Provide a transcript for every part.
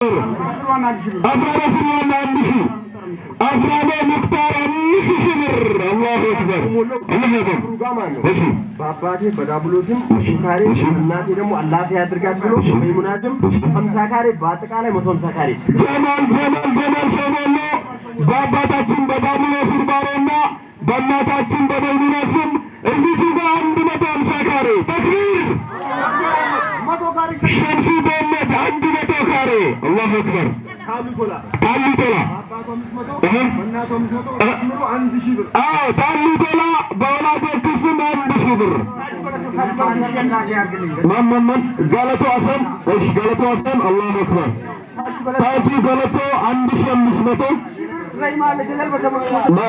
أفراد سلمان عندشي أفراد مختار عندشي بر الله أكبر الله أكبر ماشي باباتي بدابلوسم شكاري ناتي دمو الله في أدركات بلو ميموناتم خمسة كاري باتكالي متهم سكاري جمال شمالو باباتاችን بدابلوسم بارونا بناتاችን بدابلوسم እዚህ ጋር 150 ካሬ ተክቢር شمسي بنت 100 ካሬ الله أكبر تعالوا طلع تعالوا طلع بولادك اسم 1000 بر من قالتوا أسم ايش قالتوا أسم الله أكبر تاجي قالتوا 1500 ما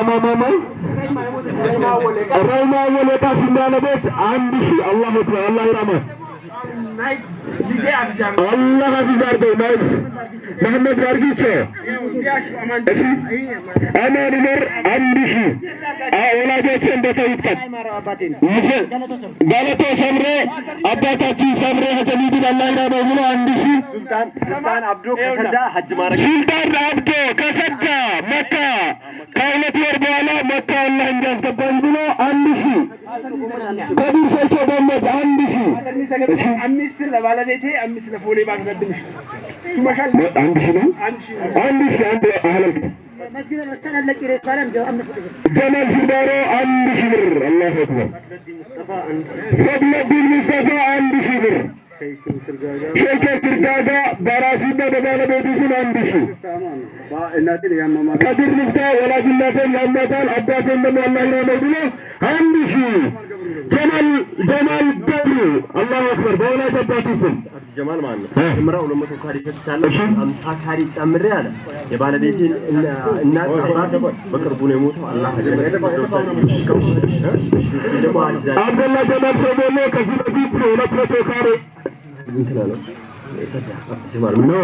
ريما وليكا سندال بيت 1000 الله أكبر الله يرحمه الله حافظ አድርገው ናይፍ መሐመድ ባርጊቾ አማን ዑመር 1000 ወላጆችን በተይጥቀት ገለቶ ሰምሬ አባታችን ሰምሬ ሀጀሚዲን አላህ ይራመው ብሎ 1000 ሱልጣን አብዶ ከሰዳ ሐጅ ማረግ ሱልጣን አብዶ ከሰዳ መካ ከሁለት ወር በኋላ መካ አላህ እንዲያስገባኝ ብሎ 1000 ከዲርሾቾ በመድ 1000 አምስት ለባለቤቴ አምስት ለፎሌ ባንገድምሽ ሹማሻል 1000 ነው 1000 አንድ አህለል جمال سندارو 1000 بر الله أكبر فضل الدين مصطفى 1000 بر شيخ سرقاقا براسينا ببانا بيتسون 1000 قدر نفتا ولا جلاتين لأمتان أباتين نمو الله يرامو بلو 1000 جمال بدر الله أكبر بولا جباتي سن جمال معنا امرأة لما تقاري تتشالش أمسها كاري تأمر هذا يبانا بيتين الناس أباتي بكربون يموتوا الله عبد الله جمال شبولو كزينا بيت ولكما تقاري نو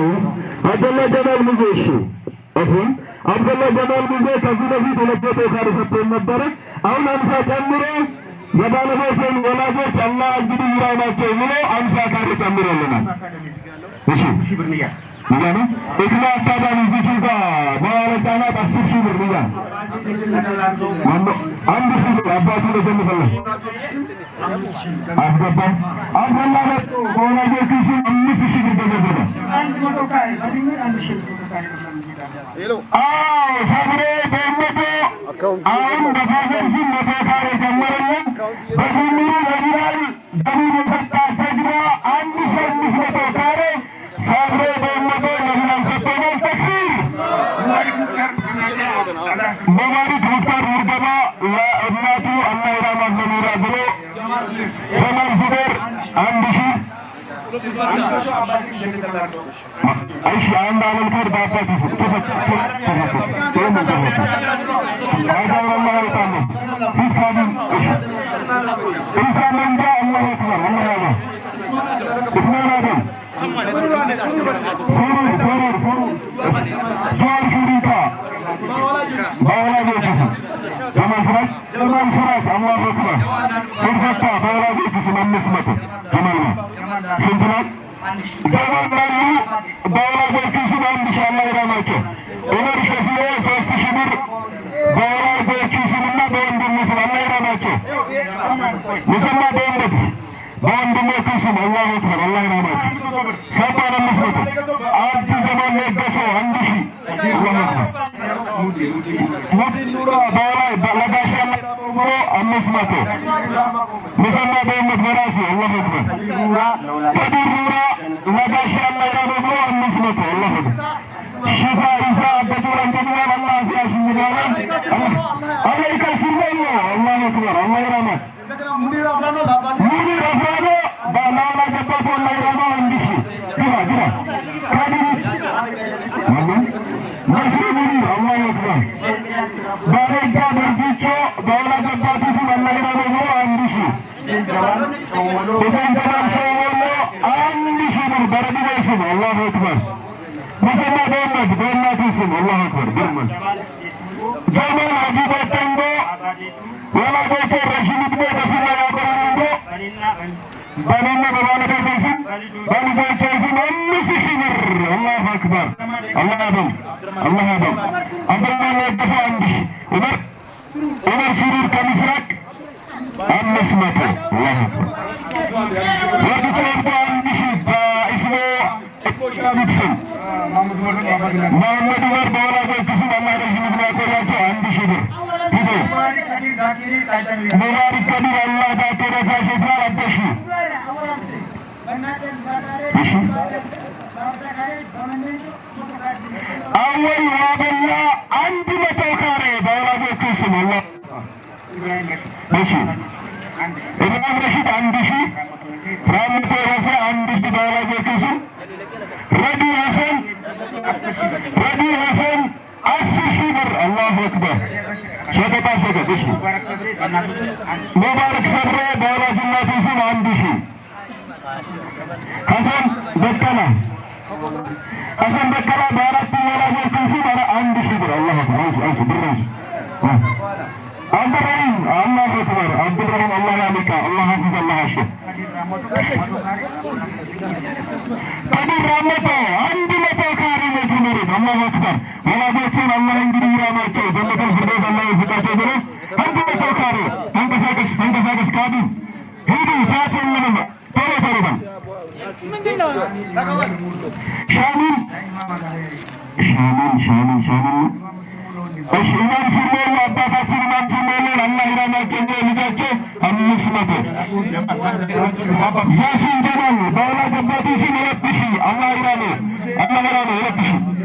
عبد الله جمال مزيشي أفهم عبد الله جمال مزي كزينا بيت ولكما تقاري سبتين نبرة أو نمسا تأمره የባለቤቴን ወላጆች አላህ እንግዲህ ይራማቸው ብሎ 50 ካሬ ጨምሮልናል። እሺ ብር ንያ ነው እክማ አታዳሚ እዚህ ጋር በኋላ ህጻናት 10000 ብር ንያ አንድ ሺህ ብር አባቱ ለጀምፈለ አስገባም አብደላ ወላጆቹ 5000 ብር ተገደለ አንድ መቶ ካሬ በድምር 1000 ካሬ ነው። ሰብሬ በመቶ አሁን በፋዘንሲ 100 ካሬ ጨመረልን በድምሩ ለቢላል ደቡብ ሰጣ ተግባ 1500 ካሬ ሰብሬ በመቶ ለቢላል ሰጠነው ተክቢር በማሪክ ሙክታር ሙርደባ ለእናቱ አላህ ይራማት ለሚራ ብሎ ጀማል ዙቤር 1000 ايش عند على الكور باباتي هذا والله يطمن في كامل انسان من جاء الله اكبر الله يابا اسمه نادم سرور جوار شريكا باولا جيكسي جمال سراج الله اكبر سرفتا باولا جيكسي من نسمته جمالنا سنتنا جمال مالي በወላጆቹ ስም 1000 አላህ ይራማቸው ዑመር ሸፊዑ 3000 ብር በወላጆቹ ስምና በወንድሙ ስም አላህ ይራማቸው ሙሰማ በእምነት በወንድሞቹ ስም አላሁ አክበር አላህ ይራማቸው 7500 አብዱ ጀማል ለገሰ 1000 አላሁ አክበር ሙዲኑራ በወላይ ለጋሽ አላህ 500 ሙሰማ በእምነት በራሱ አላሁ አክበር ከዱሩራ ለጋሽ አላህ ይራማቸው 500 አላሁ አክበር ሽፋ ኢሳ በዱራን ጀማል አላህ ያሽኝናል አላህ ይከስርበው አላሁ አክበር አላህ ይራማቸው ሙዲር አፍራኖ ባላላ ገባቶ አላህ ይራማው 1000 ግራ ካዲር መስሪ ሙዲር አላሁ አክበር ባረጋ በርቢቾ ባላ ገባቶ ስም አላህ ይራማው 1000 በሰንደራም ሸወሎ 1000 ብር በረዲባ ስም አላሁ አክበር ሙሰማ በእምነት በእናቱ ስም አላሁ አክበር ግርማን ጀማል አጂባ ተንጎ ወላጆቼ ረሺድ ዕድሜ በስና ያቆዩኝ በእኔና በባለቤቴ ስም በልጆቼ ስም 5000 ብር። አላሁ አክበር። አላህ ያበል አላህ ያበል። አብዱራህማን ለገሰ 1000 ዑመር ስሩር ከምስራቅ 500 አላሁ አክበር። ወዲቶ 1000 በኢስሞ ስም መሐመድ ዑመር በወላጆቹ ስም አላህ ረዥም ዕድሜ ያቆያቸው 1000 ብር። ፊዶ ሙባሪክ ከዲር አላህ ዳቶ ረፋሽ ይባል አበሺ እሺ አወል ዋበላ 100 ካሬ በወላጆቹ ስም አላህ እሺ ኢማም ረሺድ 1000 ራምቶ ረሳ 1000 በወላጆቹ ስም ረዲ ሐሰን 10,000 ብር። አላሁ አክበር። ሸቀጣ ሸቀጥ እሺ ሙባረክ ሰብሬ በወላጅ እናቱ ስም 1000 ሐሰን በቀላ በአራት ወላጆቹ ስም 1000 ብር። አላሁ አክበር። አንሱ ብር አንሱ አብዱራሂም አላሁ አክበር። አብዱራሂም አላህ ያልቃ አላህ ሐፊዝ አላህ አሸ ከዲር ራመቶ 100 ካሬ ቤት መሬት። አላሁ አክበር። ወላጆችን አላህ እንግዲህ ይራማቸው ጀነተል ፊርደውስ አላህ ይፍቃቸው ብሎ 100 ካሬ። ተንቀሳቀስ ካዱ ሂዱ፣ ሰዓት የለንም። ቶሎ በል ምንድነው ሻሚል እሺ ኢማም ሲሞላ አባታችን ኢማም ሲሞላ አላህ ይራማቸው ልጃቸው 500 ያሲን ጀማል በወላጅ አባቱ ስም 2000 አላህ ይራማው 2000